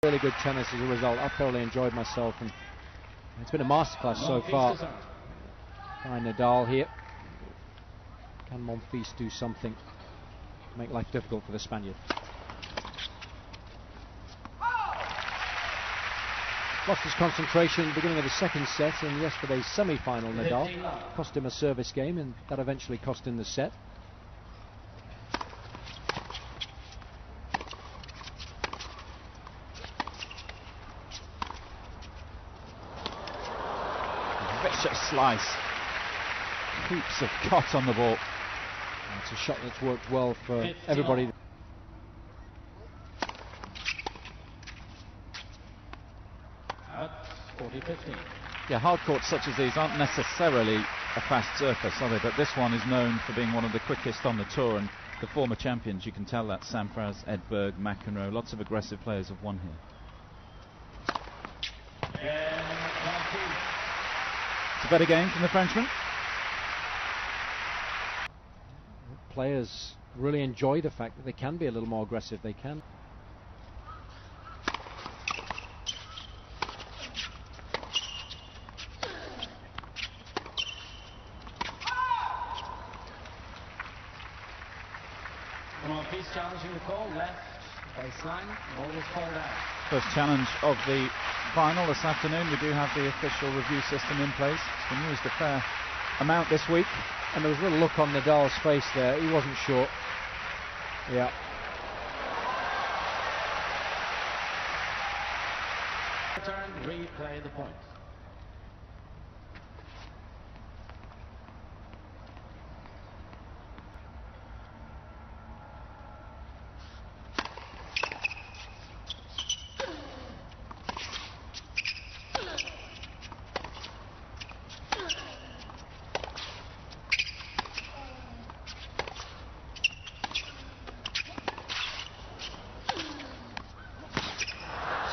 Really good tennis as a result. I've thoroughly enjoyed myself, and it's been a masterclass so far by Nadal here. Can Monfils do something to make life difficult for the Spaniard? Lost his concentration beginning of the second set in yesterday's semi-final. Nadal cost him a service game, and that eventually cost him the set. Vicious slice. Heaps of cut on the ball. And it's a shot that's worked well for everybody. At 40-15. Yeah, hard courts such as these aren't necessarily a fast surface, are they? But this one is known for being one of the quickest on the tour, and the former champions, you can tell that. Sampras, Edberg, McEnroe, lots of aggressive players have won here. It's a better game from the Frenchman. Players really enjoy the fact that they can be a little more aggressive. They can. Monfils challenging the call, left baseline, ball was called out. First challenge of the final this afternoon. We do have the official review system in place. It's been used a fair amount this week. And there was a little look on Nadal's face there. He wasn't sure. Yeah. Return, replay the point.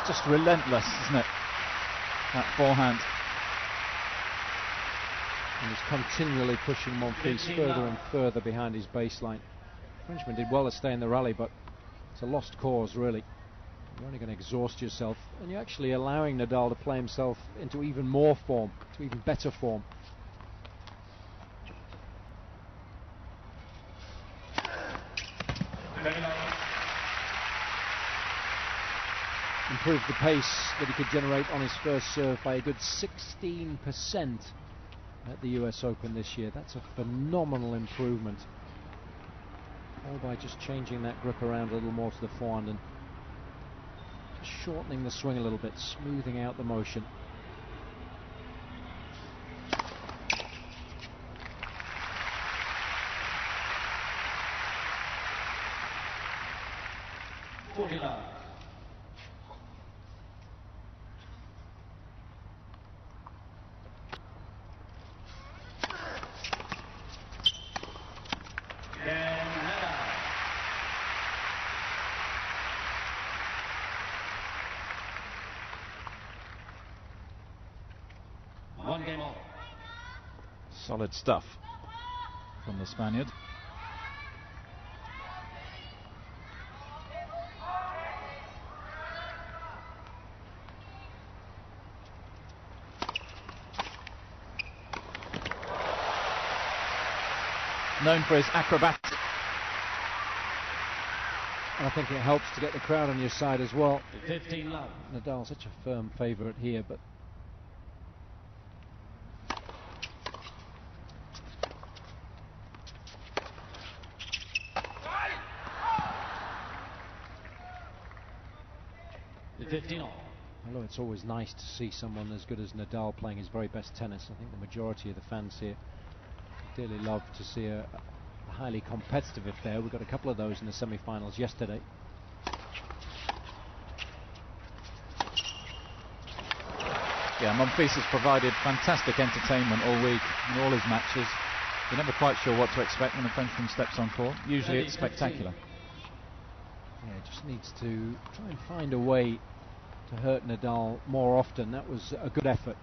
Just relentless, isn't it? That forehand. And he's continually pushing Monfils further and further behind his baseline. The Frenchman did well to stay in the rally, but it's a lost cause, really. You're only going to exhaust yourself, and you're actually allowing Nadal to play himself into even more form, to even better form. Improved the pace that he could generate on his first serve by a good 16% at the US Open this year. That's a phenomenal improvement. All by just changing that grip around a little more to the forehand and just shortening the swing a little bit, smoothing out the motion. One game all. Solid stuff from the Spaniard. Known for his acrobatic. And I think it helps to get the crowd on your side as well. 15 love. Nadal's such a firm favourite here, but The 15 all. although it's always nice to see someone as good as Nadal playing his very best tennis, I think the majority of the fans here dearly love to see a highly competitive affair. We got a couple of those in the semi-finals yesterday. Yeah, Monfils has provided fantastic entertainment all week in all his matches. You're never quite sure what to expect when a Frenchman steps on court. Usually it's spectacular. Yeah, just needs to try and find a way to hurt Nadal more often. That was a good effort.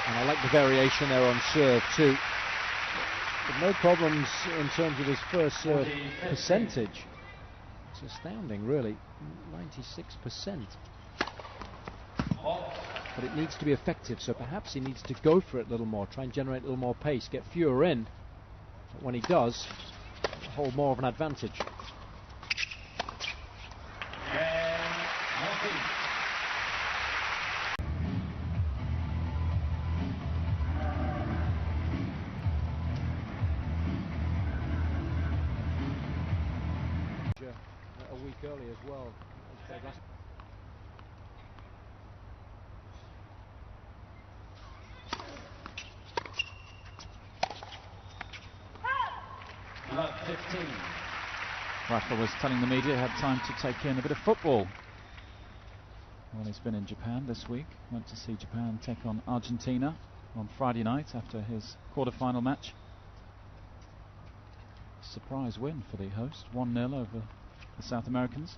And I like the variation there on serve too. But no problems in terms of his first serve percentage. It's astounding, really. 96%. But it needs to be effective, so perhaps he needs to go for it a little more, try and generate a little more pace, get fewer in. But when he does, he'll hold more of an advantage. A week early as well. Love 15. Rafa was telling the media he had time to take in a bit of football. Well, he's been in Japan this week. Went to see Japan take on Argentina on Friday night after his quarter-final match. Surprise win for the host, 1-0 over the South Americans.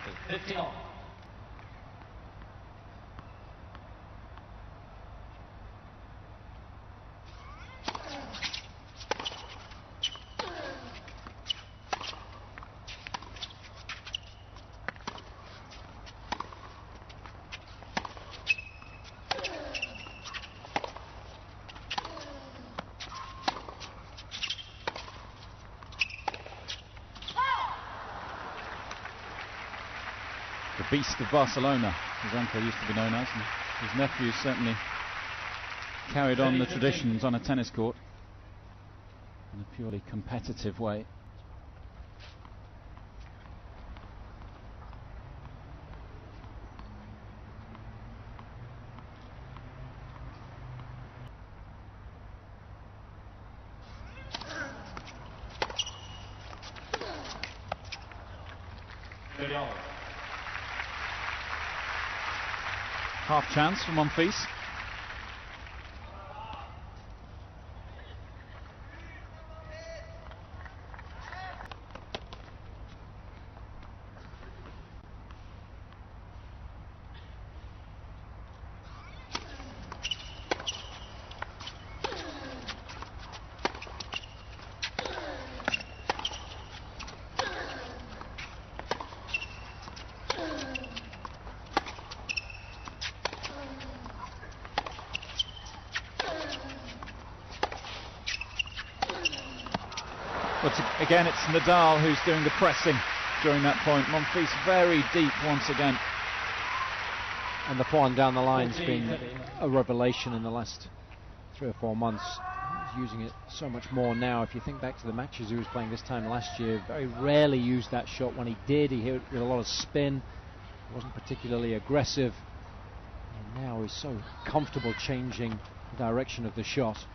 It's 50 all. The Beast of Barcelona, his uncle used to be known as, and his nephew certainly carried on the traditions on a tennis court in a purely competitive way. Half chance for Monfils. But again, it's Nadal who's doing the pressing during that point. Monfils very deep once again. And the forehand down the line's been a revelation in the last 3 or 4 months. He's using it so much more now. If you think back to the matches he was playing this time last year, very rarely used that shot. When he did, he hit it with a lot of spin. He wasn't particularly aggressive. And now he's so comfortable changing the direction of the shot.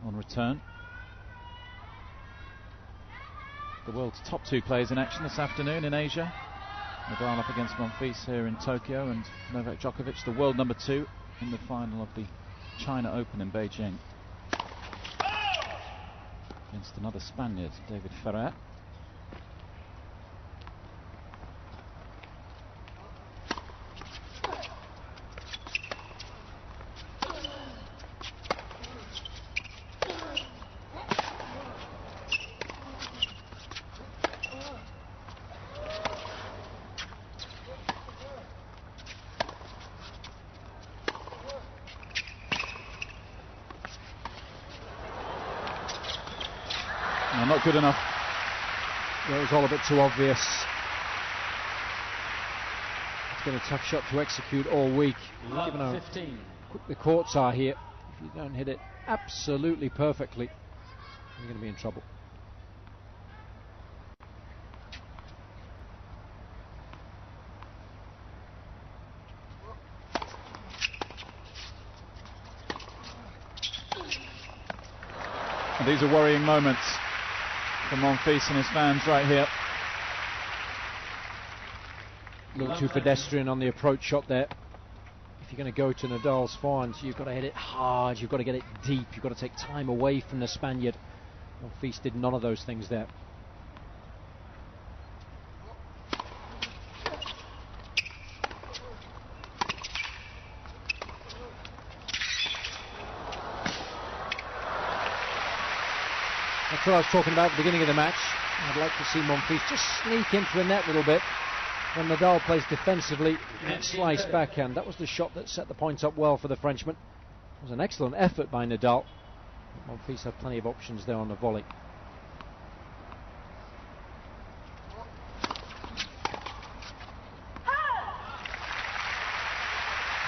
On return, the world's top 2 players in action this afternoon in Asia. Nadal up against Monfils here in Tokyo, and Novak Djokovic, the world number 2, in the final of the China Open in Beijing against another Spaniard, David Ferrer. not good enough. Yeah, it was all a bit too obvious. It's been a tough shot to execute all week. Given how 15. quick the courts are here, if you don't hit it absolutely perfectly, you're going to be in trouble. And these are worrying moments for Monfils and his fans right here. A little too pedestrian on the approach shot there. If you're going to go to Nadal's forehand, you've got to hit it hard, you've got to get it deep, you've got to take time away from the Spaniard. Monfils did none of those things there. That's what I was talking about at the beginning of the match. I'd like to see Monfils just sneak into the net a little bit. When Nadal plays defensively, slice backhand. That was the shot that set the points up well for the Frenchman. It was an excellent effort by Nadal. Monfils had plenty of options there on the volley.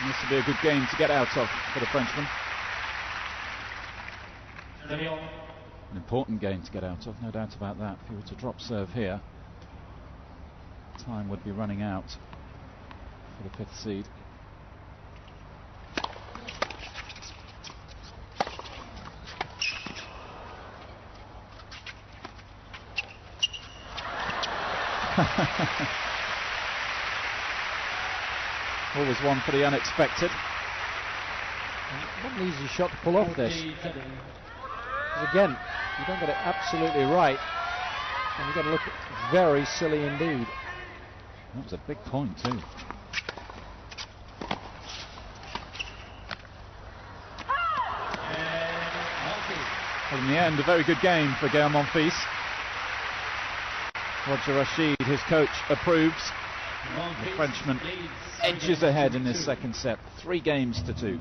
And this will be a good game to get out of for the Frenchman. An important game to get out of, no doubt about that. If he were to drop serve here, time would be running out for the 5th seed. Always one for the unexpected. Not an easy shot to pull off this. Again, you don't get it absolutely right, and you've got to look very silly indeed. That was a big point too. Well, in the end, a very good game for Gael Monfils. Roger Rashid, his coach, approves. The Frenchman edges ahead in this second set, 3 games to 2.